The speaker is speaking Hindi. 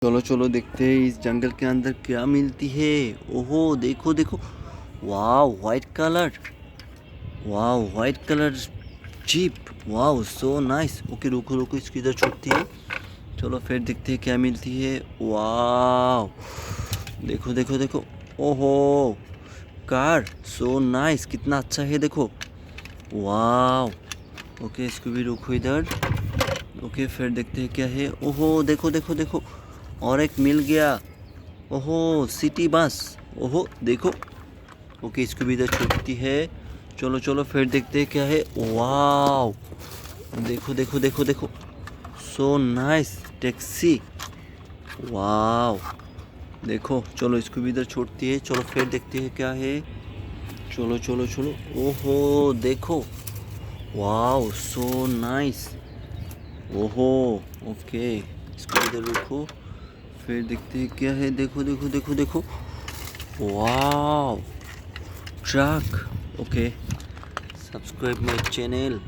चलो चलो देखते हैं इस जंगल के अंदर क्या मिलती है। ओहो देखो देखो। वाव वाइट कलर। वाव वाइट कलर जीप। वाव सो नाइस। ओके रुको रुको इसकी इधर छूटती है। चलो फिर देखते हैं क्या मिलती है। वाव देखो देखो देखो। ओहो कार सो नाइस। कितना अच्छा है देखो। वाव ओके इसको भी रुको इधर। ओके फिर देखते हैं क्या है। ओहो देखो देखो देखो और एक मिल गया। ओहो सिटी बस। ओहो देखो। ओके इसको भी इधर छूटती है। चलो चलो फिर देखते हैं क्या है। वाव देखो देखो देखो देखो सो नाइस टैक्सी। वाव देखो चलो इसको भी इधर छोड़ती है। चलो फिर देखते हैं क्या है। चलो चलो चलो। ओहो देखो। वाव सो नाइस। ओहो ओके इसको इधर रखो। फिर देखते हैं क्या है। देखो देखो देखो देखो। Wow truck. Okay subscribe my channel.